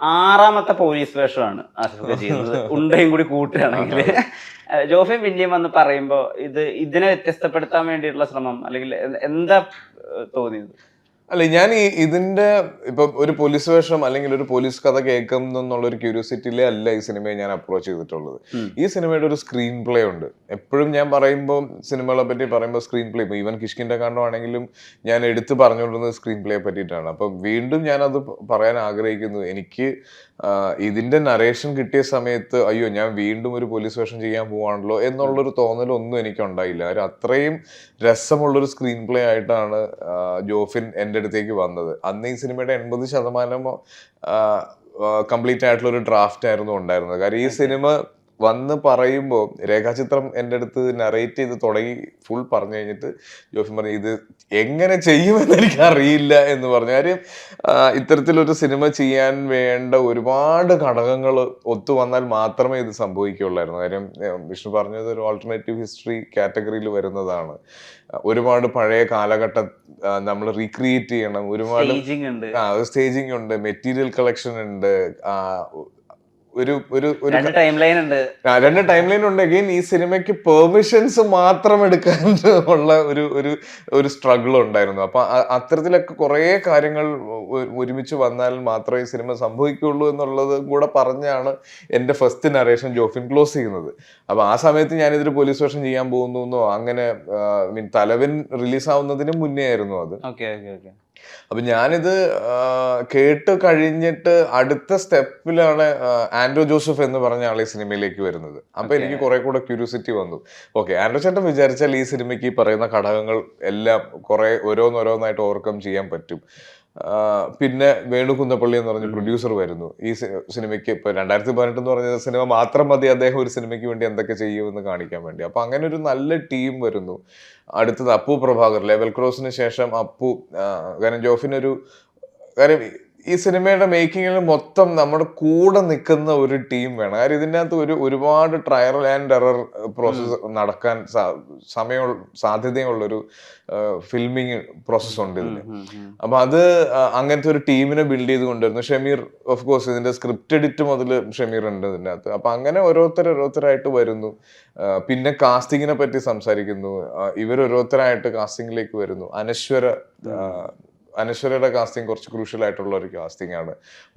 ആറാമത്തെ പോലീസ് വേഷമാണ് ആസിഫൊക്കെ ചെയ്യുന്നത്. ഉണ്ടയും കൂടി കൂട്ടുകയാണെങ്കിൽ ജോഫിൻ വില്യം വന്ന് പറയുമ്പോ ഇതിനെ വ്യത്യസ്തപ്പെടുത്താൻ വേണ്ടിയിട്ടുള്ള ശ്രമം അല്ലെങ്കിൽ എന്താ തോന്നിയത്? അല്ല, ഞാൻ ഇതിന്റെ ഇപ്പൊ ഒരു പോലീസ് വേഷം അല്ലെങ്കിൽ ഒരു പോലീസ് കഥ കേൾക്കുന്നുള്ള ഒരു ക്യൂരിയോസിറ്റിയിലേ അല്ല ഈ സിനിമയെ ഞാൻ അപ്രോച്ച് ചെയ്തിട്ടുള്ളത്. ഈ സിനിമയുടെ ഒരു സ്ക്രീൻ പ്ലേ ഉണ്ട്. എപ്പോഴും ഞാൻ പറയുമ്പോൾ സിനിമകളെ പറ്റി പറയുമ്പോൾ സ്ക്രീൻ പ്ലേ, ഇപ്പൊ ഈവൻ കിഷ്കിന്റെ കാണ്ഡമാണെങ്കിലും ഞാൻ എടുത്ത് പറഞ്ഞുകൊണ്ടിരുന്നത് സ്ക്രീൻ പ്ലേയെ പറ്റിയിട്ടാണ്. അപ്പൊ വീണ്ടും ഞാനത് പറയാൻ ആഗ്രഹിക്കുന്നു. എനിക്ക് ഇതിന്റെ നറേഷൻ കിട്ടിയ സമയത്ത് അയ്യോ ഞാൻ വീണ്ടും ഒരു പോലീസ് വേഷം ചെയ്യാൻ പോവാണല്ലോ എന്നുള്ളൊരു തോന്നലൊന്നും എനിക്ക് ഉണ്ടായില്ല. കാര്യം അത്രയും രസമുള്ളൊരു സ്ക്രീൻ പ്ലേ ആയിട്ടാണ് ജോഫിൻ എൻ്റെ അടുത്തേക്ക് വന്നത്. അന്ന് ഈ സിനിമയുടെ 80% കംപ്ലീറ്റ് ആയിട്ടുള്ള ഒരു ഡ്രാഫ്റ്റ് ആയിരുന്നു ഉണ്ടായിരുന്നത്. കാര്യം ഈ സിനിമ വന്ന് പറയുമ്പോൾ രേഖാചിത്രം എൻ്റെ അടുത്ത് നറേറ്റ് ചെയ്ത് തുടങ്ങി ഫുൾ പറഞ്ഞു കഴിഞ്ഞിട്ട് ജോഫിൻ പറഞ്ഞു ഇത് എങ്ങനെ ചെയ്യുമെന്ന് എനിക്ക് അറിയില്ല എന്ന് പറഞ്ഞു. കാര്യം ഇത്തരത്തിലൊരു സിനിമ ചെയ്യാൻ വേണ്ട ഒരുപാട് ഘടകങ്ങൾ ഒത്തു വന്നാൽ മാത്രമേ ഇത് സംഭവിക്കുള്ളായിരുന്നു. കാര്യം വിഷ്ണു പറഞ്ഞത് ഒരു ഓൾട്ടർനേറ്റീവ് ഹിസ്റ്ററി കാറ്റഗറിയിൽ വരുന്നതാണ്. ഒരുപാട് പഴയ കാലഘട്ടം നമ്മൾ റീക്രിയേറ്റ് ചെയ്യണം. ഒരുപാട് സ്റ്റേജിങ് ഉണ്ട്, മെറ്റീരിയൽ കളക്ഷൻ ഉണ്ട്, രണ്ട് ടൈം ലൈൻ ഉണ്ട്. അഗെയിൻ ഈ സിനിമയ്ക്ക് പെർമിഷൻസ് മാത്രം എടുക്കാൻ ഉള്ള ഒരു സ്ട്രഗിൾ ഉണ്ടായിരുന്നു. അപ്പൊ അത്തരത്തിലൊക്കെ കുറെ കാര്യങ്ങൾ ഒരുമിച്ച് വന്നാൽ മാത്രമേ ഈ സിനിമ സംഭവിക്കുള്ളൂ എന്നുള്ളത് കൂടെ പറഞ്ഞാണ് എന്റെ ഫസ്റ്റ് നറേഷൻ ജോഫിൻ ക്ലോസ് ചെയ്യുന്നത്. അപ്പൊ ആ സമയത്ത് ഞാനിതൊരു പോലീസ് വേഷം ചെയ്യാൻ പോകുന്നു അങ്ങനെ തലവൻ റിലീസ് ആവുന്നതിന് മുന്നേ ആയിരുന്നു അത്. അപ്പൊ ഞാനിത് കേട്ട് കഴിഞ്ഞിട്ട് അടുത്ത സ്റ്റെപ്പിലാണ് ആൻഡ്രോ ജോസഫ് എന്ന് പറഞ്ഞ ആൾ ഈ സിനിമയിലേക്ക് വരുന്നത്. അപ്പൊ എനിക്ക് കുറെ കൂടെ ക്യൂരിയോസിറ്റി വന്നു. ഓക്കെ, ആൻഡ്രോ ചേട്ടൻ വിചാരിച്ചാൽ ഈ സിനിമയ്ക്ക് ഈ പറയുന്ന ഘടകങ്ങൾ എല്ലാം കുറെ ഓരോന്നോരോന്നായിട്ട് ഓവർകം ചെയ്യാൻ പറ്റും. പിന്നെ വേണു കുന്നപ്പള്ളി എന്ന് പറഞ്ഞ പ്രൊഡ്യൂസർ വരുന്നു ഈ സിനിമയ്ക്ക്. ഇപ്പൊ 2018 എന്ന് പറഞ്ഞ സിനിമ മാത്രം മതി അദ്ദേഹം ഒരു സിനിമയ്ക്ക് വേണ്ടി എന്തൊക്കെ ചെയ്യുമെന്ന് കാണിക്കാൻ വേണ്ടി. അപ്പൊ അങ്ങനെ ഒരു നല്ല ടീം വരുന്നു. അടുത്തത് അപ്പു പ്രഭാകർ, ലെവൽ ക്രോസിന് ശേഷം അപ്പു. കാരണം ജോഫിനൊരു കാര്യം ഈ സിനിമയുടെ മേക്കിങ്ങിൽ മൊത്തം നമ്മുടെ കൂടെ നിൽക്കുന്ന ഒരു ടീം വേണം. കാര്യം ഇതിൻ്റെ അകത്ത് ഒരുപാട് ട്രയൽ ആൻഡ് എറർ പ്രോസസ്സ് നടക്കാൻ സാധ്യതയുള്ളൊരു ഫിൽമിങ് പ്രോസസ് ഉണ്ട് ഇതിന്. അപ്പൊ അത് അങ്ങനത്തെ ഒരു ടീമിനെ ബിൽഡ് ചെയ്ത് കൊണ്ടുവരുന്നു. ഷമീർ ഓഫ് കോഴ്സ് ഇതിന്റെ സ്ക്രിപ്റ്റ് എഡിറ്റ് മുതൽ ഷമീർ ഉണ്ട് ഇതിൻ്റെ അകത്ത്. അപ്പൊ അങ്ങനെ ഓരോരുത്തരായിട്ട് വരുന്നു. പിന്നെ കാസ്റ്റിങ്ങിനെ പറ്റി സംസാരിക്കുന്നു. ഓരോരുത്തരായിട്ട് കാസ്റ്റിംഗിലേക്ക് വരുന്നു. അനശ്വരയുടെ കാസ്റ്റിംഗ് കുറച്ച് ക്രൂഷ്യൽ ആയിട്ടുള്ള ഒരു കാസ്റ്റിംഗ് ആണ്.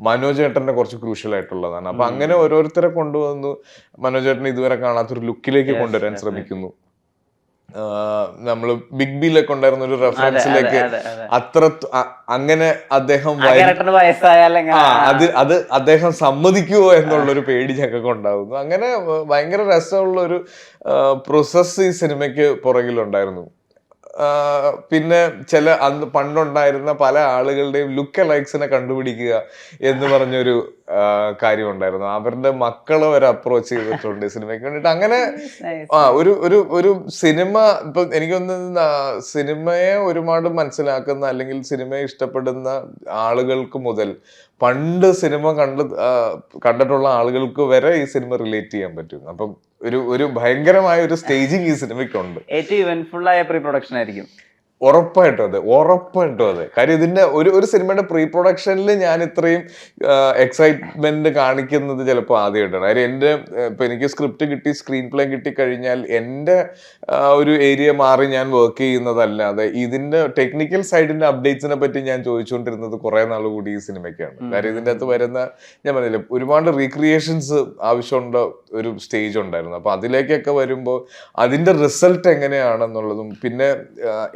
മനോജ് ഏട്ടന്റെ കുറച്ച് ക്രൂഷ്യൽ ആയിട്ടുള്ളതാണ്. അപ്പൊ അങ്ങനെ ഓരോരുത്തരെ കൊണ്ടുവന്നു മനോജ് ഏട്ടൻ ഇതുവരെ കാണാത്തൊരു ലുക്കിലേക്ക് കൊണ്ടുവരാൻ ശ്രമിക്കുന്നു. നമ്മള് ബിഗ് ബിയിലൊക്കെ ഉണ്ടായിരുന്ന ഒരു റെഫറൻസിലേക്ക് അങ്ങനെ അദ്ദേഹം അത് അദ്ദേഹം സമ്മതിക്കുമോ എന്നുള്ളൊരു പേടി ഞങ്ങൾക്ക് ഉണ്ടാകുന്നു. അങ്ങനെ ഭയങ്കര രസമുള്ള ഒരു പ്രോസസ് ഈ സിനിമയ്ക്ക് പുറകിലുണ്ടായിരുന്നു. പിന്നെ അന്ന് പണ്ടുണ്ടായിരുന്ന പല ആളുകളുടെയും ലുക്ക് അലൈക്സിനെ കണ്ടുപിടിക്കുക എന്ന് പറഞ്ഞൊരു കാര്യം ഉണ്ടായിരുന്നു. അവരുടെ മക്കളെ വരെ അപ്രോച്ച് ചെയ്തിട്ടുണ്ട് സിനിമയ്ക്ക് വേണ്ടിട്ട്. അങ്ങനെ ഒരു സിനിമ ഇപ്പൊ എനിക്കൊന്ന് സിനിമയെ ഒരുപാട് മനസ്സിലാക്കുന്ന അല്ലെങ്കിൽ സിനിമയെ ഇഷ്ടപ്പെടുന്ന ആളുകൾക്ക് മുതൽ പണ്ട് സിനിമ കണ്ടിട്ടുള്ള ആളുകൾക്ക് വരെ ഈ സിനിമ റിലേറ്റ് ചെയ്യാൻ പറ്റും. അപ്പം ഒരു ഭയങ്കരമായ ഒരു സ്റ്റേജിങ് ഈ സിനിമയ്ക്കുണ്ട്. ഏറ്റവും ഇവന്റ്ഫുൾ ആയ പ്രീ പ്രൊഡക്ഷൻ ആയിരിക്കും ഉറപ്പായിട്ടും അതെ. കാര്യം ഇതിന്റെ ഒരു സിനിമയുടെ പ്രീ പ്രൊഡക്ഷനിൽ ഞാൻ ഇത്രയും എക്സൈറ്റ്മെന്റ് കാണിക്കുന്നത് ചിലപ്പോൾ ആദ്യമായിട്ടാണ്. കാര്യം ഇപ്പൊ എനിക്ക് സ്ക്രിപ്റ്റ് കിട്ടി, സ്ക്രീൻ പ്ലേ കിട്ടി കഴിഞ്ഞാൽ എൻ്റെ ഒരു ഏരിയ മാറി ഞാൻ വർക്ക് ചെയ്യുന്നതല്ലാതെ ഇതിന്റെ ടെക്നിക്കൽ സൈഡിന്റെ അപ്ഡേറ്റ്സിനെ പറ്റി ഞാൻ ചോദിച്ചുകൊണ്ടിരുന്നത് കുറെ നാൾ കൂടി ഈ സിനിമയ്ക്കാണ്. കാര്യം ഇതിന്റെ അകത്ത് വരുന്ന ഞാൻ പറഞ്ഞില്ലേ ഒരുപാട് റീക്രിയേഷൻസ് ആവശ്യമുള്ള ഒരു സ്റ്റേജ് ഉണ്ടായിരുന്നു. അപ്പൊ അതിലേക്കൊക്കെ വരുമ്പോൾ അതിന്റെ റിസൾട്ട് എങ്ങനെയാണെന്നുള്ളതും പിന്നെ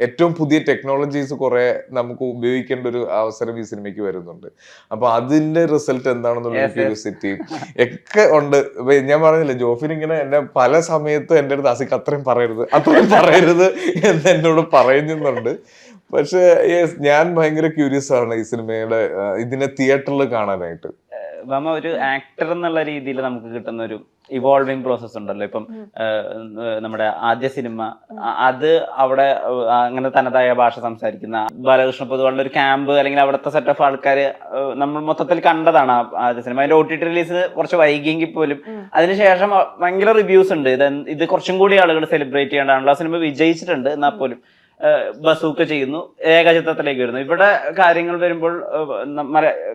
ഏറ്റവും പുതിയ ടെക്നോളജീസ് കുറെ നമുക്ക് ഉപയോഗിക്കേണ്ട ഒരു അവസരം ഈ സിനിമയ്ക്ക് വരുന്നുണ്ട്. അപ്പൊ അതിന്റെ റിസൾട്ട് എന്താണെന്നുള്ള ക്യൂരിയോസിറ്റി ഒക്കെ ഉണ്ട്. ഞാൻ പറഞ്ഞില്ലേ ജോഫിൻ ഇങ്ങനെ എന്നെ പല സമയത്തും എൻ്റെ അടുത്ത് അസിക്ക് അത്രയും പറയരുത് എന്ന് എന്നോട് പറയുന്നുണ്ട്. പക്ഷെ ഞാൻ ഭയങ്കര ക്യൂരിയസ് ആണ് ഈ സിനിമയുടെ ഇതിനെ തിയേറ്ററിൽ കാണാനായിട്ട്. ഒരു ആക്ടർ എന്നുള്ള രീതിയിൽ നമുക്ക് കിട്ടുന്ന ഒരു ഇവോൾവിംഗ് പ്രോസസ് ഉണ്ടല്ലോ. ഇപ്പം നമ്മുടെ ആദ്യ സിനിമ അത് അവിടെ അങ്ങനെ തനതായ ഭാഷ സംസാരിക്കുന്ന ബാലകൃഷ്ണ പൊതുവാളുടെ ഒരു ക്യാമ്പ് അല്ലെങ്കിൽ അവിടുത്തെ സെറ്റ് ഓഫ് ആൾക്കാർ നമ്മൾ മൊത്തത്തിൽ കണ്ടതാണ് ആദ്യ സിനിമ. അതിന്റെ OTT റിലീസ് കുറച്ച് വൈകിയെങ്കിൽ പോലും അതിനുശേഷം ഭയങ്കര റിവ്യൂസ് ഉണ്ട്. ഇത് കുറച്ചും കൂടി ആളുകൾ സെലിബ്രേറ്റ് ചെയ്യേണ്ടതാണല്ലോ. ആ സിനിമ വിജയിച്ചിട്ടുണ്ട് എന്നാൽ പോലും ബസൂക്ക ചെയ്യുന്നു, ഏകചിത്രത്തിലേക്ക് വരുന്നു. ഇവിടെ കാര്യങ്ങൾ വരുമ്പോൾ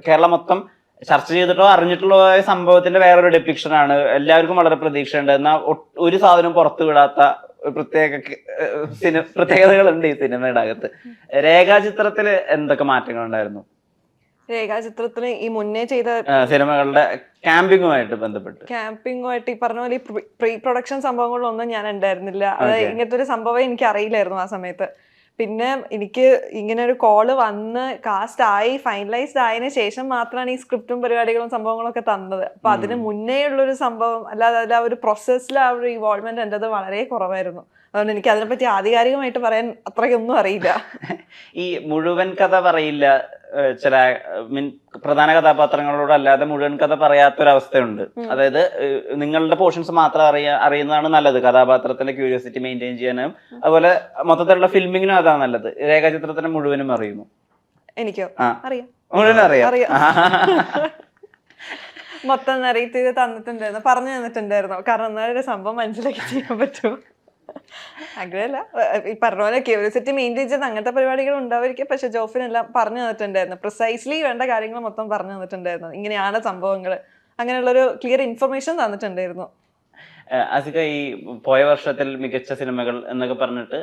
കേരളം മൊത്തം ചർച്ച ചെയ്തിട്ടോ അറിഞ്ഞിട്ടുള്ള സംഭവത്തിന്റെ വേറൊരു ഡെപ്പിക്ഷൻ ആണ്. എല്ലാവർക്കും വളരെ പ്രതീക്ഷയുണ്ട്, എന്നാൽ ഒരു സാധനം പുറത്തു വിടാത്ത പ്രത്യേകതകളുണ്ട് ഈ സിനിമയുടെ അകത്ത്. രേഖാചിത്രത്തില് എന്തൊക്കെ മാറ്റങ്ങൾ ഉണ്ടായിരുന്നു? രേഖാചിത്രത്തിന് ഈ മുന്നേ ചെയ്ത സിനിമകളുടെ ക്യാമ്പിങ്ങുമായിട്ട് ഈ പറഞ്ഞ പോലെ പ്രീ പ്രൊഡക്ഷൻ സംഭവങ്ങളിലൊന്നും ഞാൻ ഉണ്ടായിരുന്നില്ല. അത് ഇങ്ങനത്തെ ഒരു സംഭവം എനിക്ക് അറിയില്ലായിരുന്നു ആ സമയത്ത്. പിന്നെ എനിക്ക് ഇങ്ങനെ ഒരു കോള് വന്ന് കാസ്റ്റ് ആയി ഫൈനലൈസ്ഡ് ആയതിനു ശേഷം മാത്രമാണ് ഈ സ്ക്രിപ്റ്റും പരിപാടികളും സംഭവങ്ങളും ഒക്കെ തന്നത്. അപ്പൊ അതിന് മുന്നേ ഉള്ളൊരു സംഭവം അല്ലാതെ അതിൽ ആ ഒരു പ്രോസസ്സിൽ ആ ഒരു ഇൻവോൾവ്മെന്റ് എൻ്റെ വളരെ കുറവായിരുന്നു. അതുകൊണ്ട് എനിക്ക് അതിനെപ്പറ്റി ആധികാരികമായിട്ട് പറയാൻ അത്രയൊന്നും അറിയില്ല. ഈ മുഴുവൻ കഥ പറയില്ല, ചില പ്രധാന കഥാപാത്രങ്ങളോടല്ലാതെ മുഴുവൻ കഥ പറയാത്തൊരവസ്ഥയുണ്ട്. അതായത് നിങ്ങളുടെ പോർഷൻസ് മാത്രം അറിയുന്നതാണ് നല്ലത്, കഥാപാത്രത്തിന്റെ ക്യൂരിയോസിറ്റി മെയിൻറ്റെയിൻ ചെയ്യാനും അതുപോലെ മൊത്തത്തിലുള്ള ഫിൽമിങ്ങിനും അതാണ് നല്ലത്. രേഖാചിത്രത്തിന് മുഴുവനും അറിയുന്നു. എനിക്കോ? അറിയാം, മുഴുവൻ അറിയാം. മൊത്തം നറേറ്റ് ചെയ്ത് തന്നിട്ടുണ്ടായിരുന്നു, പറഞ്ഞു തന്നിട്ടുണ്ടായിരുന്നു. കാരണം എന്നാലും സംഭവം മനസ്സിലാക്കി ചെയ്യാൻ പറ്റുമോ? അങ്ങനെയല്ല, ഈ പറഞ്ഞ പോലെ ക്യൂരിയോസിറ്റി മെയിൻറ്റെയിൻ ചെയ്ത് അങ്ങനത്തെ പരിപാടികൾ ഉണ്ടാവുമായിരിക്കും. പക്ഷെ ജോഫിനെല്ലാം പറഞ്ഞു തന്നിട്ടുണ്ടായിരുന്നു, പ്രിസൈസ്ലി വേണ്ട കാര്യങ്ങൾ മൊത്തം പറഞ്ഞു തന്നിട്ടുണ്ടായിരുന്നു. ഇങ്ങനെയാണ് സംഭവങ്ങൾ, അങ്ങനെയുള്ളൊരു ക്ലിയർ ഇൻഫർമേഷൻ തന്നിട്ടുണ്ടായിരുന്നു. അസിക, ഈ പോയ വർഷത്തിൽ മികച്ച സിനിമകൾ എന്നൊക്കെ പറഞ്ഞിട്ട്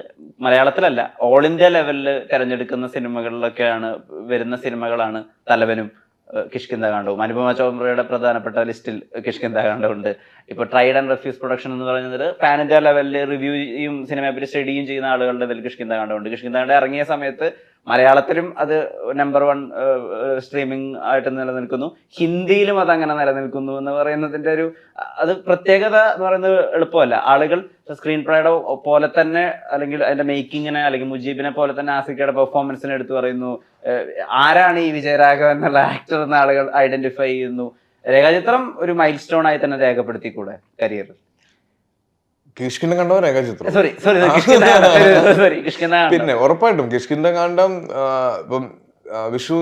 മലയാളത്തിലല്ല ഓൾ ഇന്ത്യ ലെവലിൽ തിരഞ്ഞെടുക്കുന്ന സിനിമകളിലൊക്കെയാണ് വരുന്ന സിനിമകളാണ് തലവനും കിഷ്കിന്ധാകാണ്ഡവും. അനുപമ ചോപ്രയുടെ പ്രധാനപ്പെട്ട ലിസ്റ്റിൽ കിഷ്കിന്ധാകാണ്ഡം ഉണ്ട്. ഇപ്പൊ ട്രൈഡ് ആൻഡ് റെഫ്യൂസ് പ്രൊഡക്ഷൻ എന്ന് പറയുന്നത് പാൻ ഇന്ത്യ ലെവലിൽ റിവ്യൂയും സിനിമയെ പറ്റി സ്റ്റഡിയും ചെയ്യുന്ന ആളുകളുടെ ഇതിൽ കിഷ്കിന്ധാകാണ്ഡം ഉണ്ട്. കിഷ്കിന്ധാകാണ്ഡം ഇറങ്ങിയ സമയത്ത് മലയാളത്തിലും അത് നമ്പർ 1 സ്ട്രീമിംഗ് ആയിട്ട് നിലനിൽക്കുന്നു, ഹിന്ദിയിലും അത് അങ്ങനെ നിലനിൽക്കുന്നു എന്ന് പറയുന്നതിന്റെ ഒരു അത് പ്രത്യേകത എന്ന് പറയുന്നത് എളുപ്പമല്ല. ആളുകൾ സ്ക്രീൻ പ്ലേയുടെ പോലെ തന്നെ അല്ലെങ്കിൽ അതിന്റെ മേക്കിങ്ങിനെ അല്ലെങ്കിൽ മുജീബിനെ പോലെ തന്നെ ആസിക്കയുടെ പെർഫോമൻസിനെ എടുത്തു പറയുന്നു. ആരാണ് ഈ വിജയരാഘവൻ എന്നുള്ള ആക്ടർ എന്ന ആളുകൾ ഐഡന്റിഫൈ ചെയ്യുന്നു. രേഖാചിത്രം ഒരു മൈൽ സ്റ്റോൺ ആയി തന്നെ രേഖപ്പെടുത്തിക്കൂടെ കരിയറിൽ? കിഷ്കിന്ധാകാണ്ഡം രേഖാചിത്രം പിന്നെ ഉറപ്പായിട്ടും കിഷ്കിന്ധാകാണ്ഡം. ഇപ്പം വിഷു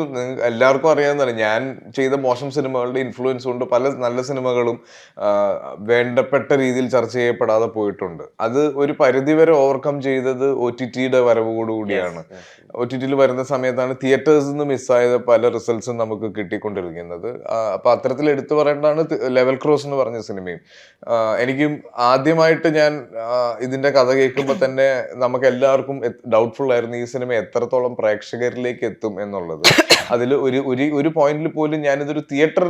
എല്ലാവർക്കും അറിയാവുന്നതാണ്, ഞാൻ ചെയ്ത മോശം സിനിമകളുടെ ഇൻഫ്ലുവൻസ് കൊണ്ട് പല നല്ല സിനിമകളും വേണ്ടപ്പെട്ട രീതിയിൽ ചർച്ച ചെയ്യപ്പെടാതെ പോയിട്ടുണ്ട്. അത് ഒരു പരിധിവരെ ഓവർകം ചെയ്തത് OTTയുടെ വരവോടുകൂടിയാണ്. OTTയിൽ വരുന്ന സമയത്താണ് തിയേറ്റേഴ്സിൽ നിന്ന് മിസ്സായത് പല റിസൾട്ട്സും നമുക്ക് കിട്ടിക്കൊണ്ടിരിക്കുന്നത്. അപ്പൊ അത്തരത്തിൽ എടുത്തു പറയേണ്ടതാണ് ലെവൽ ക്രോസ് എന്ന് പറഞ്ഞ സിനിമയും. എനിക്കും ആദ്യമായിട്ട് ഞാൻ ഇതിന്റെ കഥ കേൾക്കുമ്പോൾ തന്നെ നമുക്ക് എല്ലാവർക്കും ഡൗട്ട്ഫുൾ ആയിരുന്നു ഈ സിനിമ എത്രത്തോളം പ്രേക്ഷകരിലേക്ക് എത്തും എന്നുള്ളത്. അതിൽ ഒരു പോയിന്റിൽ പോലും ഞാനിതൊരു തിയേറ്റർ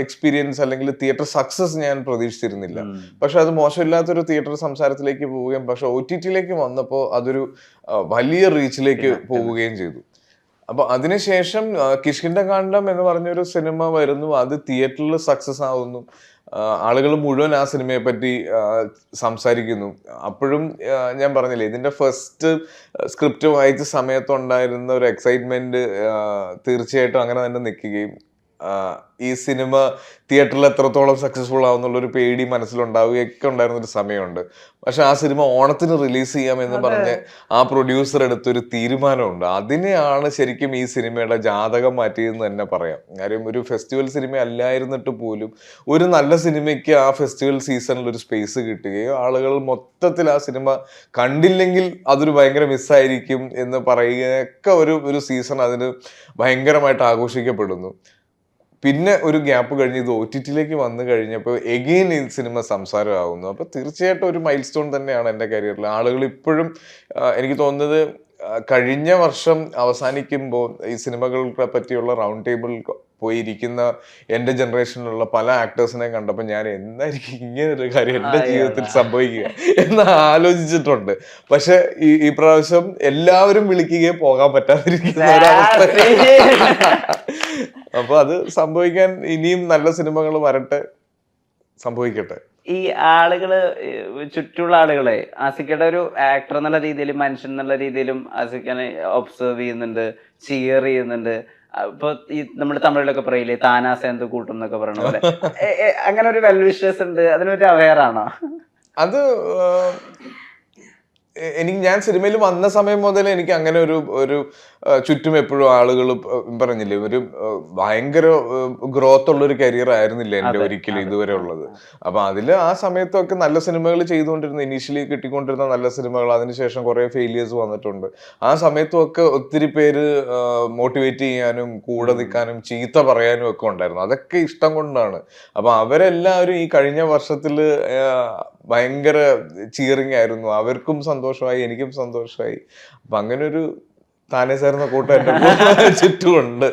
എക്സ്പീരിയൻസ് അല്ലെങ്കിൽ തിയേറ്റർ സക്സസ് ഞാൻ പ്രതീക്ഷിച്ചിരുന്നില്ല. പക്ഷെ അത് മോശമില്ലാത്തൊരു തിയേറ്റർ സംസാരത്തിലേക്ക് പോവുകയും പക്ഷെ OTTയിലേക്ക് വന്നപ്പോൾ അതൊരു വലിയ റീച്ചിലേക്ക് പോവുകയും ചെയ്തു. അപ്പൊ അതിനുശേഷം കിഷ്കിന്ധാകാണ്ഡം എന്ന് പറഞ്ഞൊരു സിനിമ വരുന്നു, അത് തിയേറ്ററിൽ സക്സസ് ആവുന്നു, ആളുകൾ മുഴുവൻ ആ സിനിമയെ പറ്റി സംസാരിക്കുന്നു. അപ്പോഴും ഞാൻ പറഞ്ഞില്ലേ, ഇതിന്റെ ഫസ്റ്റ് സ്ക്രിപ്റ്റ് വായിച്ച സമയത്തുണ്ടായിരുന്ന ഒരു എക്സൈറ്റ്മെന്റ് തീർച്ചയായിട്ടും അങ്ങനെ തന്നെ നിൽക്കുകയും ഈ സിനിമ തിയേറ്ററിൽ എത്രത്തോളം സക്സസ്ഫുൾ ആവുന്നുള്ളൊരു പേടി മനസ്സിലുണ്ടാവുകയൊക്കെ ഉണ്ടായിരുന്നൊരു സമയമുണ്ട്. പക്ഷെ ആ സിനിമ ഓണത്തിന് റിലീസ് ചെയ്യാമെന്ന് പറഞ്ഞ് ആ പ്രൊഡ്യൂസർ എടുത്തൊരു തീരുമാനമുണ്ട്. അതിനെയാണ് ശരിക്കും ഈ സിനിമയുടെ ജാതകം മാറ്റിയതെന്ന് തന്നെ പറയാം. കാര്യം ഒരു ഫെസ്റ്റിവൽ സിനിമ അല്ലായിരുന്നിട്ട് പോലും ഒരു നല്ല സിനിമയ്ക്ക് ആ ഫെസ്റ്റിവൽ സീസണിൽ ഒരു സ്പേസ് കിട്ടുകയും ആളുകൾ മൊത്തത്തിൽ ആ സിനിമ കണ്ടില്ലെങ്കിൽ അതൊരു ഭയങ്കര മിസ്സായിരിക്കും എന്ന് പറയുകയൊക്കെ ഒരു സീസൺ അതിന് ഭയങ്കരമായിട്ട് ആഘോഷിക്കപ്പെടുന്നു. പിന്നെ ഒരു ഗ്യാപ്പ് കഴിഞ്ഞ് ഇത് OTTയിലേക്ക് വന്നു കഴിഞ്ഞപ്പോൾ എഗെയിൻ ഈ സിനിമ സംസാരമാകുന്നു. അപ്പോൾ തീർച്ചയായിട്ടും ഒരു മൈൽ സ്റ്റോൺ തന്നെയാണ് എൻ്റെ കരിയറിൽ. ആളുകൾ ഇപ്പോഴും എനിക്ക് തോന്നുന്നത് കഴിഞ്ഞ വർഷം അവസാനിക്കുമ്പോൾ ഈ സിനിമകളെ പറ്റിയുള്ള റൗണ്ട് ടേബിൾ പോയിരിക്കുന്ന എൻ്റെ ജനറേഷനിലുള്ള പല ആക്ടേഴ്സിനെ കണ്ടപ്പോൾ ഞാൻ എന്തായിരിക്കും ഇങ്ങനൊരു കാര്യം എൻ്റെ ജീവിതത്തിൽ സംഭവിക്കുക എന്ന് ആലോചിച്ചിട്ടുണ്ട്. പക്ഷെ ഈ പ്രാവശ്യം എല്ലാവരും വിളിക്കുകയും പോകാൻ പറ്റാതിരിക്കുന്ന ഒരവസ്ഥ. അപ്പൊ അത് സംഭവിക്കാൻ ഇനിയും നല്ല സിനിമകൾ വരട്ടെ, സംഭവിക്കട്ടെ. ഈ ആളുകള് ചുറ്റുള്ള ആളുകളെ ആസിക്കയുടെ ഒരു ആക്ടർ എന്നുള്ള രീതിയിലും മനുഷ്യൻ എന്നുള്ള രീതിയിലും ആസിക്കനെ ഒബ്സർവ് ചെയ്യുന്നുണ്ട്, ചിയർ ചെയ്യുന്നുണ്ട്. ഇപ്പൊ ഈ നമ്മൾ തമിഴിലൊക്കെ പറയില്ലേ താനാ സേന്ത് കൂട്ടും എന്നൊക്കെ പറയണ പോലെ അങ്ങനെ ഒരു വെൽ വിഷേഴ്സ് ഉണ്ട്, അതിനൊരു അവെയർ ആണോ? അത് ഞാൻ സിനിമയിൽ വന്ന സമയം മുതൽ എനിക്ക് അങ്ങനെ ഒരു ചുറ്റും എപ്പോഴും ആളുകൾ പറഞ്ഞില്ലേ ഒരു ഭയങ്കര ഗ്രോത്ത് ഉള്ള ഒരു കരിയർ ആയിരുന്നില്ല എന്റെ ഒരിക്കലും ഇതുവരെ ഉള്ളത്. അപ്പൊ അതില് ആ സമയത്തൊക്കെ നല്ല സിനിമകൾ ചെയ്തുകൊണ്ടിരുന്ന, ഇനീഷ്യലി കിട്ടിക്കൊണ്ടിരുന്ന നല്ല സിനിമകൾ, അതിനുശേഷം കുറെ ഫെയിലിയേഴ്സ് വന്നിട്ടുണ്ട്. ആ സമയത്തും ഒക്കെ ഒത്തിരി പേര് മോട്ടിവേറ്റ് ചെയ്യാനും കൂടെ നിൽക്കാനും ചീത്ത പറയാനും ഒക്കെ ഉണ്ടായിരുന്നു. അതൊക്കെ ഇഷ്ടം കൊണ്ടാണ്. അപ്പൊ അവരെല്ലാവരും ഈ കഴിഞ്ഞ വർഷത്തില് ഭയങ്കര ചിയറിങ് ആയിരുന്നു. അവർക്കും സന്തോഷമായി, എനിക്കും സന്തോഷമായി. അപ്പൊ അങ്ങനെ ഒരു താനേ ചേർന്ന കൂട്ടം എന്റെ ചുറ്റുമുണ്ട്.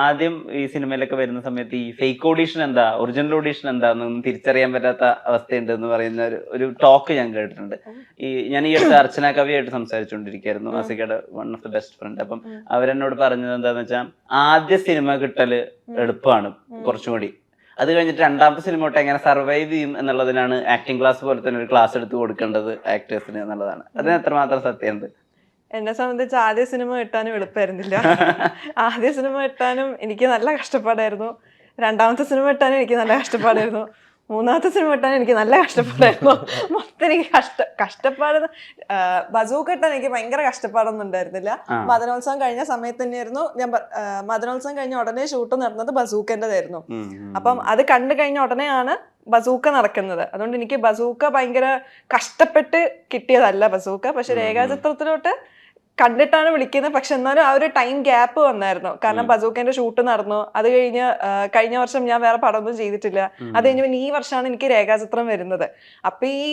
ആദ്യം ഈ സിനിമയിലൊക്കെ വരുന്ന സമയത്ത് ഈ ഫേക്ക് ഓഡീഷൻ എന്താ, ഒറിജിനൽ ഓഡീഷൻ എന്താന്നൊന്നും തിരിച്ചറിയാൻ പറ്റാത്ത അവസ്ഥയുണ്ട് എന്ന് പറയുന്ന ഒരു ടോക്ക് ഞാൻ കേട്ടിട്ടുണ്ട്. ഞാൻ ഈ അടുത്ത് അർച്ചന കവിയായിട്ട് സംസാരിച്ചുകൊണ്ടിരിക്കുകയായിരുന്നു, ആസികയുടെ one of the best friend. അപ്പം അവരെന്നോട് പറഞ്ഞത് എന്താന്ന് വെച്ചാൽ ആദ്യ സിനിമ കിട്ടല് എളുപ്പമാണ് കുറച്ചും കൂടി, അത് കഴിഞ്ഞിട്ട് രണ്ടാമത്തെ സിനിമ തൊട്ട് എങ്ങനെ സർവൈവ് ചെയ്യും എന്നുള്ളതിനാണ് ആക്ടിങ് ക്ലാസ് പോലെ തന്നെ ഒരു ക്ലാസ് എടുത്ത് കൊടുക്കേണ്ടത് ആക്ടേഴ്സിന് എന്നുള്ളതാണ്. അതിന് എത്രമാത്രം സത്യമുണ്ട്? എന്നെ സംബന്ധിച്ച് ആദ്യ സിനിമ കിട്ടാനും എളുപ്പമായിരുന്നില്ല. ആദ്യ സിനിമ കിട്ടാനും എനിക്ക് നല്ല കഷ്ടപ്പാടായിരുന്നു. രണ്ടാമത്തെ സിനിമ കിട്ടാനും എനിക്ക് നല്ല കഷ്ടപ്പാടായിരുന്നു. മൂന്നാമത്തെ സിനിമ കിട്ടാനും എനിക്ക് നല്ല കഷ്ടപ്പാടായിരുന്നു. മൊത്തം എനിക്ക് കഷ്ടപ്പാട്. ബസൂക്ക കിട്ടാൻ എനിക്ക് ഭയങ്കര കഷ്ടപ്പാടൊന്നും ഉണ്ടായിരുന്നില്ല. മദനോത്സവം കഴിഞ്ഞ സമയത്ത് തന്നെയായിരുന്നു മദനോത്സവം കഴിഞ്ഞ ഉടനെ ഷൂട്ട് നടന്നത് ബസൂക്കൻ്റെതായിരുന്നു. അപ്പം അത് കണ്ടു കഴിഞ്ഞ ഉടനെയാണ് ബസൂക്ക നടക്കുന്നത്. അതുകൊണ്ട് എനിക്ക് ബസൂക്ക ഭയങ്കര കഷ്ടപ്പെട്ട് കിട്ടിയതല്ല ബസൂക്ക. പക്ഷെ രേഖാചിത്രത്തിലോട്ട് കണ്ടിട്ടാണ് വിളിക്കുന്നത്. പക്ഷെ എന്നാലും ആ ഒരു ടൈം ഗ്യാപ്പ് വന്നായിരുന്നു. കാരണം ബസൂക്കന്റെ ഷൂട്ട് നടന്നു. അത് കഴിഞ്ഞ വർഷം ഞാൻ വേറെ പടമൊന്നും ചെയ്തിട്ടില്ല. അത് കഴിഞ്ഞ് പിന്നെ ഈ വർഷമാണ് എനിക്ക് രേഖാചിത്രം വരുന്നത്. അപ്പൊ ഈ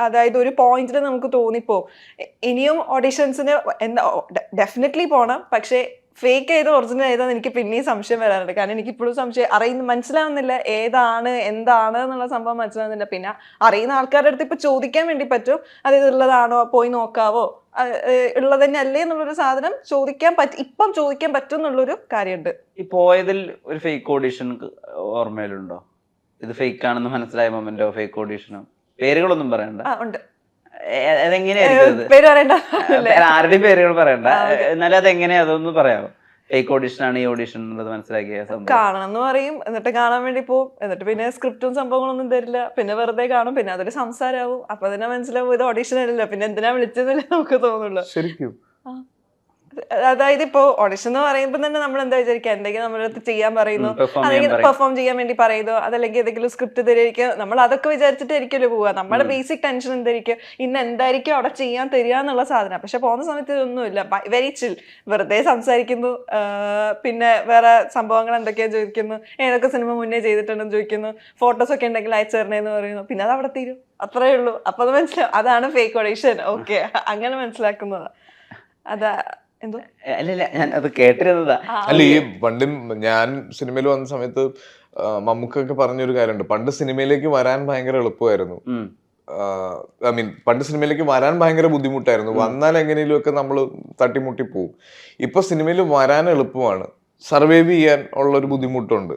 അതായത് ഒരു പോയിന്റിൽ നമുക്ക് തോന്നിപ്പോ ഇനിയും ഓഡിഷൻസിന് ഡെഫിനറ്റ്ലി പോണം. പക്ഷെ ഫേക്ക് ചെയ്ത് ഒറിജിനൽ ഏതാന്ന് എനിക്ക് പിന്നെയും സംശയം വരാറുണ്ട്. കാരണം എനിക്ക് ഇപ്പോഴും സംശയം മനസ്സിലാവുന്നില്ല ഏതാണ് എന്താണ് എന്നുള്ള സംഭവം മനസ്സിലാവുന്നില്ല. പിന്നെ അറിയുന്ന ആൾക്കാരുടെ അടുത്ത് ഇപ്പൊ ചോദിക്കാൻ വേണ്ടി പറ്റും, അത് ഇതുള്ളതാണോ, പോയി നോക്കാവോ, ഉള്ളത് തന്നെ അല്ലേ എന്നുള്ളൊരു സാധനം ഇപ്പം ചോദിക്കാൻ പറ്റും എന്നുള്ളൊരു കാര്യമുണ്ട്. ഈ പോയതിൽ ഒരു ഫേക്ക് ഓഡീഷൻ ഓർമ്മയിലുണ്ടോ? ഇത് ഫേക്ക് ആണെന്ന് മനസ്സിലായ മൊമെന്റോ, ഫേക്ക് ഓഡീഷനോ? പേരുകളൊന്നും പറയണ്ട. ഉണ്ട്. ആരുടെയും പേരുകൾ പറയണ്ട, എന്നാലും അതെങ്ങനെയാ അതൊന്ന് പറയാമോ? ഫേക്ക് ഓഡീഷൻ ആണ് ഈ ഓഡീഷൻ എന്നുള്ളത് മനസ്സിലാക്കിയ കാണണം എന്ന് പറയും, എന്നിട്ട് കാണാൻ വേണ്ടി പോവും, എന്നിട്ട് പിന്നെ സ്ക്രിപ്റ്റും സംഭവങ്ങളൊന്നും തരില്ല, പിന്നെ വെറുതെ കാണും, പിന്നെ അതൊരു സംസാരമാവും. അപ്പൊ തന്നെ മനസ്സിലാവും ഇത് ഓഡീഷൻ അല്ലല്ലോ, പിന്നെ എന്തിനാ വിളിച്ചതല്ലേ നമുക്ക് തോന്നുള്ളൂ. ശരിക്കും അതായത് ഇപ്പൊ ഓഡിഷൻ എന്ന് പറയുമ്പോൾ തന്നെ നമ്മൾ എന്താ വിചാരിക്കുക, എന്തെങ്കിലും നമ്മളടുത്ത് ചെയ്യാൻ പറയുന്നു, അല്ലെങ്കിൽ പെർഫോം ചെയ്യാൻ വേണ്ടി പറയുന്നു, അതല്ലെങ്കിൽ ഏതെങ്കിലും സ്ക്രിപ്റ്റ് തരിക, നമ്മൾ അതൊക്കെ വിചാരിച്ചിട്ടായിരിക്കുമല്ലോ പോവുക. നമ്മുടെ ബേസിക് ടെൻഷൻ എന്തായിരിക്കും, ഇന്ന് എന്തായിരിക്കും അവിടെ ചെയ്യാൻ തരിക എന്നുള്ള സാധനം. പക്ഷെ പോകുന്ന സമയത്ത് ഇതൊന്നുമില്ല, വെരി ചിൽ, വെറുതെ സംസാരിക്കുന്നു, പിന്നെ വേറെ സംഭവങ്ങൾ എന്തൊക്കെയാ ചോദിക്കുന്നു, ഏതൊക്കെ സിനിമ മുന്നേ ചെയ്തിട്ടുണ്ടെന്ന് ചോദിക്കുന്നു, ഫോട്ടോസ് ഒക്കെ ഉണ്ടെങ്കിൽ അയച്ചു തരണേന്ന് പറയുന്നു, പിന്നെ അത് അവിടെ തീരും, അത്രേ ഉള്ളൂ. അപ്പൊ അത് മനസ്സിലാവും, അതാണ് ഫേക്ക് ഓഡീഷൻ. ഓക്കെ, അങ്ങനെ മനസ്സിലാക്കുന്നത്. അതാ ഞാൻ അത് കേട്ടിരുന്നതാ. അല്ല, ഈ പണ്ടും ഞാൻ സിനിമയിൽ വന്ന സമയത്ത് മമ്മൂക്കൊക്കെ പറഞ്ഞൊരു കാര്യമുണ്ട്, പണ്ട് സിനിമയിലേക്ക് വരാൻ ഭയങ്കര എളുപ്പമായിരുന്നു. ഐ മീൻ പണ്ട് സിനിമയിലേക്ക് വരാൻ ഭയങ്കര ബുദ്ധിമുട്ടായിരുന്നു, വന്നാൽ എങ്ങനെയും ഒക്കെ നമ്മൾ തട്ടിമുട്ടി പോവും. ഇപ്പൊ സിനിമയിൽ വരാൻ എളുപ്പമാണ്, സർവൈവ് ചെയ്യാൻ ഉള്ളൊരു ബുദ്ധിമുട്ടുണ്ട്.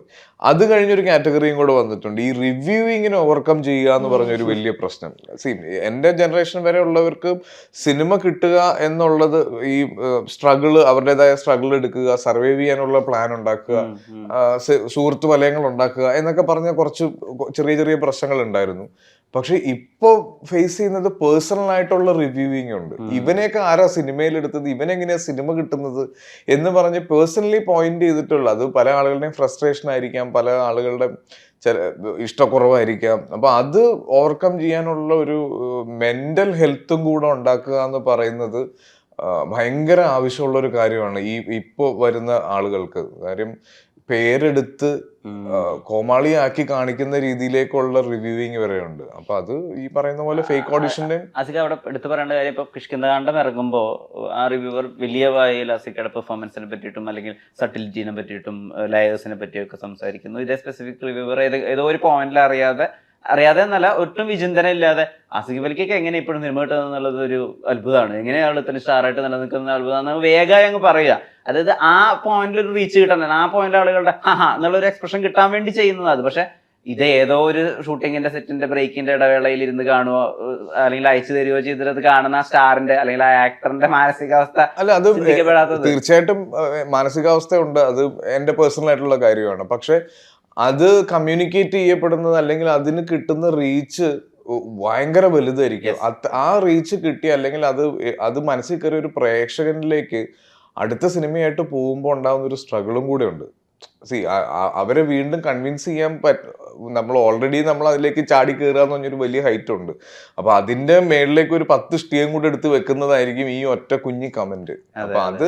അത് കഴിഞ്ഞൊരു കാറ്റഗറിയും കൂടെ വന്നിട്ടുണ്ട്, ഈ റിവ്യൂവിങ്ങിനെ ഓവർകം ചെയ്യുക എന്ന് പറഞ്ഞൊരു വലിയ പ്രശ്നം. എൻ്റെ ജനറേഷൻ വരെ ഉള്ളവർക്ക് സിനിമ കിട്ടുക എന്നുള്ളത് ഈ സ്ട്രഗിള്, അവരുടേതായ സ്ട്രഗിൾ എടുക്കുക, സർവൈവ് ചെയ്യാനുള്ള പ്ലാൻ ഉണ്ടാക്കുക, സുഹൃത്ത് വലയങ്ങൾ ഉണ്ടാക്കുക എന്നൊക്കെ പറഞ്ഞ കുറച്ച് ചെറിയ ചെറിയ പ്രശ്നങ്ങൾ ഉണ്ടായിരുന്നു. പക്ഷെ ഇപ്പൊ ഫേസ് ചെയ്യുന്നത് പേഴ്സണൽ ആയിട്ടുള്ള റിവ്യൂവിങ് ഉണ്ട്. ഇവനെയൊക്കെ ആരാ സിനിമയിലെടുത്തത്, ഇവനെങ്ങനെയാ സിനിമ കിട്ടുന്നത് എന്ന് പറഞ്ഞ് പേഴ്സണലി പോയിന്റ് ചെയ്തിട്ടുള്ള, അത് പല ആളുകളുടെയും ഫ്രസ്ട്രേഷൻ ആയിരിക്കാം, പല ആളുകളുടെ ഇഷ്ടക്കുറവായിരിക്കാം. അപ്പൊ അത് ഓവർകം ചെയ്യാനുള്ള ഒരു മെന്റൽ ഹെൽത്തും കൂടെ ഉണ്ടാക്കുക എന്ന് പറയുന്നത് ഭയങ്കര ആവശ്യമുള്ള ഒരു കാര്യമാണ് ഇപ്പൊ വരുന്ന ആളുകൾക്ക്. കാര്യം പേരെടുത്ത് കോമാളിയാക്കി കാണിക്കുന്ന രീതിയിലേക്കുള്ള റിവ്യൂവിങ് വരെ ഉണ്ട്. അപ്പൊ അത് ഈ പറയുന്ന പോലെ ഫേക്ക് ഓഡിഷന്റെ അസിക അവിടെ എടുത്തു പറയേണ്ട കാര്യം, ഇപ്പൊ കിഷ്കിന്ദകാണ്ഡം ഇറങ്ങുമ്പോ ആ റിവ്യൂവർ വലിയ വായിൽ അസിക്കയുടെ പെർഫോമൻസിനെ പറ്റിയിട്ടും അല്ലെങ്കിൽ സട്ടിലിറ്റിനെ പറ്റിയിട്ടും ലെയേഴ്സിനെ പറ്റിയൊക്കെ സംസാരിക്കുന്നു. ഇതേ സ്പെസിഫിക് റിവ്യൂവർ ഏതോ ഒരു പോയിന്റിൽ അറിയാതെ എന്നല്ല, ഒട്ടും വിചിന്തനം ഇല്ലാതെ ആസിഫ് അലിക്കൊക്കെ എങ്ങനെ ഇപ്പോഴും സിനിമ കിട്ടുന്നത് എന്നുള്ളത് ഒരു അത്ഭുതമാണ്, എങ്ങനെയാണ് ഇത്ര സ്റ്റാറായിട്ട് നിലനിൽക്കുന്ന അത്ഭുതമാണ് വേഗം അങ്ങ് പറയുക. അതായത് ആ പോയിന്റിൽ ഒരു റീച്ച് കിട്ടാൻ, ആ പോയിന്റിൽ ആളുകളുടെ എന്നുള്ളൊരു എക്സ്പ്രഷൻ കിട്ടാൻ വേണ്ടി ചെയ്യുന്നത് അത്. പക്ഷെ ഇത് ഏതോ ഒരു ഷൂട്ടിങ്ങിന്റെ സെറ്റിന്റെ ബ്രേക്കിന്റെ ഇടവേളയിൽ ഇരുന്ന് കാണുവോ അല്ലെങ്കിൽ അയച്ചു തരുവോ ചെയ്തിട്ട് അത് കാണുന്ന ആ സ്റ്റാറിന്റെ അല്ലെങ്കിൽ ആ ആക്ടറിന്റെ മാനസികാവസ്ഥ അല്ല, അത് തീർച്ചയായിട്ടും മാനസികാവസ്ഥ ഉണ്ട്, അത് എന്റെ പേഴ്സണൽ ആയിട്ടുള്ള കാര്യമാണ്. പക്ഷെ അത് കമ്മ്യൂണിക്കേറ്റ് ചെയ്യപ്പെടുന്നത് അല്ലെങ്കിൽ അതിന് കിട്ടുന്ന റീച്ച് ഭയങ്കര വലുതായിരിക്കും. ആ റീച്ച് കിട്ടി അല്ലെങ്കിൽ അത് മനസ്സിൽ കയറിയ ഒരു പ്രേക്ഷകനിലേക്ക് അടുത്ത സിനിമയായിട്ട് പോകുമ്പോൾ ഉണ്ടാകുന്ന ഒരു സ്ട്രഗിളും കൂടെ ഉണ്ട്. അവരെ വീണ്ടും കൺവിൻസ് ചെയ്യാൻ നമ്മൾ അതിലേക്ക് ചാടി കയറുക എന്ന് പറഞ്ഞൊരു വലിയ ഹൈറ്റ് ഉണ്ട്. അപ്പൊ അതിന്റെ മേളിലേക്ക് ഒരു 10 ഇഷ്ടികയും കൂടെ എടുത്ത് വെക്കുന്നതായിരിക്കും ഈ ഒറ്റ കുഞ്ഞി കമന്റ്. അപ്പൊ അത്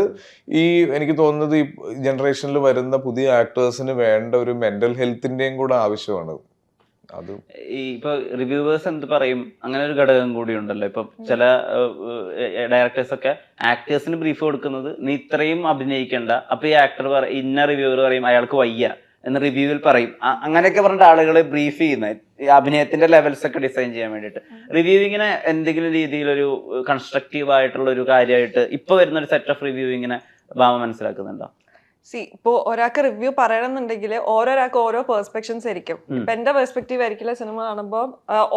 എനിക്ക് തോന്നുന്നത് ഈ ജനറേഷനിൽ വരുന്ന പുതിയ ആക്ടേഴ്സിന് വേണ്ട ഒരു മെന്റൽ ഹെൽത്തിന്റെയും കൂടെ ആവശ്യമാണ്. അത് ഈ ഇപ്പൊ റിവ്യൂവേഴ്സ് എന്ത് പറയും അങ്ങനെ ഒരു ഘടകം കൂടി ഉണ്ടല്ലോ. ഇപ്പൊ ചില ഡയറക്ടേഴ്സ് ഒക്കെ ആക്ടേഴ്സിന് ബ്രീഫ് കൊടുക്കുന്നത് നീ ഇത്രയും അഭിനയിക്കണ്ട, അപ്പൊ ഈ ആക്ടർ ഇന്ന റിവ്യൂവർ പറയും അയാൾക്ക് വയ്യ എന്ന് റിവ്യൂവിൽ പറയും. അങ്ങനെയൊക്കെ പറഞ്ഞിട്ട് ആളുകളെ ബ്രീഫ് ചെയ്യുന്നത് ഈ അഭിനയത്തിന്റെ ലെവൽസ് ഒക്കെ ഡിസൈൻ ചെയ്യാൻ വേണ്ടിയിട്ട്. റിവ്യൂവിങ്ങിനെ എന്തെങ്കിലും രീതിയിലൊരു കൺസ്ട്രക്റ്റീവ് ആയിട്ടുള്ള ഒരു കാര്യമായിട്ട് ഇപ്പൊ വരുന്ന ഒരു സെറ്റ് ഓഫ് റിവ്യൂവിങ്ങിനെ ഭാമ മനസ്സിലാക്കുന്നുണ്ടോ? ഇപ്പൊ ഒരാൾക്ക് റിവ്യൂ പറയണമെന്നുണ്ടെങ്കിൽ ഓരോരാൾക്ക് ഓരോ പെർസ്പെക്ഷൻസ് ആയിരിക്കും. ഇപ്പൊ എന്റെ പെർസ്പെക്റ്റീവ് ആയിരിക്കില്ല സിനിമ കാണുമ്പോൾ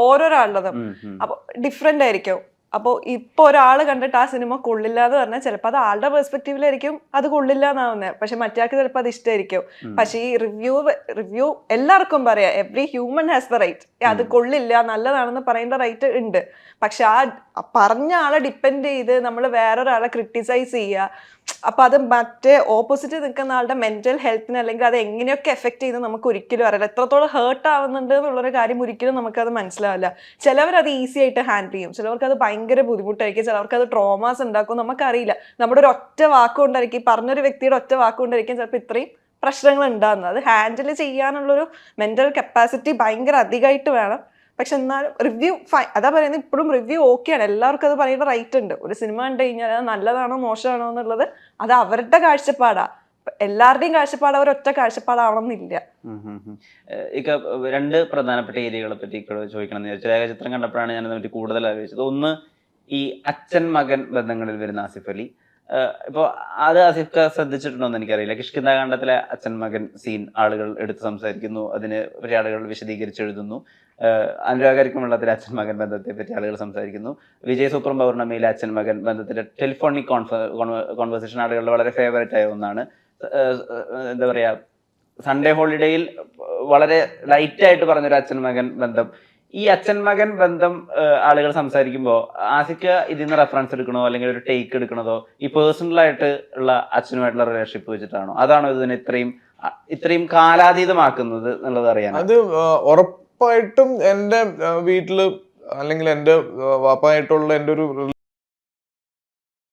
ഓരോരാളുടേതും അപ്പൊ ഡിഫറെന്റ് ആയിരിക്കും. അപ്പോൾ ഇപ്പൊ ഒരാള് കണ്ടിട്ട് ആ സിനിമ കൊള്ളില്ല എന്ന് പറഞ്ഞാൽ ചിലപ്പോൾ അത് ആളുടെ പെർസ്പെക്റ്റീവിലായിരിക്കും അത് കൊള്ളില്ല എന്നാവുന്നത്. പക്ഷെ മറ്റേയാൾക്ക് ചിലപ്പോൾ അത് ഇഷ്ടമായിരിക്കും. പക്ഷെ ഈ റിവ്യൂ എല്ലാവർക്കും പറയാം, every human has the right. അത് കൊള്ളില്ല നല്ലതാണെന്ന് പറയേണ്ട റൈറ്റ് ഉണ്ട്. പക്ഷെ ആ പറഞ്ഞ ആളെ ഡിപ്പെൻഡ് ചെയ്ത് നമ്മൾ വേറൊരാളെ ക്രിട്ടിസൈസ് ചെയ്യുക, അപ്പൊ അത് മറ്റേ ഓപ്പോസിറ്റ് നിൽക്കുന്ന ആളുടെ മെന്റൽ ഹെൽത്തിനെ അല്ലെങ്കിൽ അത് എങ്ങനെയൊക്കെ എഫക്ട് ചെയ്യുന്നത് നമുക്ക് ഒരിക്കലും അറിയില്ല. എത്രത്തോളം ഹേർട്ട് ആവുന്നുണ്ട് എന്നുള്ളൊരു കാര്യം ഒരിക്കലും നമുക്കത് മനസ്സിലാവില്ല. ചിലവർ അത് ഈസി ആയിട്ട് ഹാൻഡിൽ ചെയ്യും, ചിലവർക്ക് അത് ഭയങ്കര ബുദ്ധിമുട്ടായിരിക്കും, ചിലവർക്ക് അത് ട്രോമാസ് ഉണ്ടാക്കും, നമുക്കറിയില്ല. നമ്മുടെ ഒരു ഒറ്റ വാക്കുകൊണ്ടായിരിക്കും, പറഞ്ഞൊരു വ്യക്തിയുടെ ഒറ്റ വാക്കുകൊണ്ടായിരിക്കും ചിലപ്പോൾ ഇത്രയും പ്രശ്നങ്ങൾ ഉണ്ടാകുന്നത്. അത് ഹാൻഡിൽ ചെയ്യാനുള്ളൊരു മെന്റൽ കപ്പാസിറ്റി ഭയങ്കര അധികമായിട്ട് വേണം. പക്ഷെ എന്നാലും റിവ്യൂ അതാ പറയുന്നത്, ഇപ്പോഴും റിവ്യൂ ഓക്കെയാണ്, എല്ലാവർക്കും അത് പറയുന്ന റൈറ്റ് ഉണ്ട്. ഒരു സിനിമ കണ്ടു കഴിഞ്ഞാൽ അത് നല്ലതാണോ മോശമാണോ എന്നുള്ളത് അത് അവരുടെ കാഴ്ചപ്പാടാ. എല്ലാവരുടെയും കാഴ്ചപ്പാട് അവരൊറ്റ കാഴ്ചപ്പാടാവണമെന്നില്ല. ഇക്ക രണ്ട് പ്രധാനപ്പെട്ട ഏരിയകളെ പറ്റി ചോദിക്കണം എന്ന് വിചാരിച്ചു. രേഖാചിത്രം കണ്ടപ്പോഴാണ് ഞാൻ അതിനെ കൂടുതൽ ആലോചിച്ചത്. ഒന്ന്, ഈ അച്ഛൻ മകൻ ബന്ധങ്ങളിൽ വരുന്ന ആസിഫ് അലി. ഇപ്പൊ അത് ആസിഫ് ശ്രദ്ധിച്ചിട്ടുണ്ടോ എന്ന് എനിക്കറിയില്ല. കിഷ്കിന്ധാകാന്ഡത്തിലെ അച്ഛൻ മകൻ സീൻ ആളുകൾ എടുത്ത് സംസാരിക്കുന്നു, അതിന് പറ്റി ആളുകൾ വിശദീകരിച്ചെഴുതുന്നു. അനുരാഗരിക്കുമുള്ളതിലെ അച്ഛൻ മകൻ ബന്ധത്തെ പറ്റി ആളുകൾ സംസാരിക്കുന്നു. വിജയ് സൂപ്പർ പൗർണമിയിലെ അച്ഛൻ മകൻ ബന്ധത്തിന്റെ ടെലിഫോണിക് കോൺവെർസേഷൻ ആളുകളുടെ വളരെ ഫേവറേറ്റ് ആയ ഒന്നാണ്. എന്താ പറയാ, സൺഡേ ഹോളിഡേയിൽ വളരെ ലൈറ്റ് ആയിട്ട് പറഞ്ഞൊരു അച്ഛൻ മകൻ ബന്ധം. ഈ അച്ഛൻ മകൻ ബന്ധം ആളുകൾ സംസാരിക്കുമ്പോൾ ആസിക്ക് ഇതിൽ നിന്ന് റെഫറൻസ് എടുക്കണോ അല്ലെങ്കിൽ ഒരു ടേക്ക് എടുക്കണതോ ഈ പേഴ്സണൽ ആയിട്ട് ഉള്ള അച്ഛനുമായിട്ടുള്ള റിലേഷൻഷിപ്പ് വെച്ചിട്ടാണോ? അതാണോ ഇതിനെ ഇത്രയും കാലാതീതമാക്കുന്നത് എന്നുള്ളത് അറിയാൻ? അത് ഉറപ്പായിട്ടും എൻ്റെ വീട്ടില് അല്ലെങ്കിൽ എൻ്റെ വാപ്പായിട്ടുള്ള എൻ്റെ ഒരു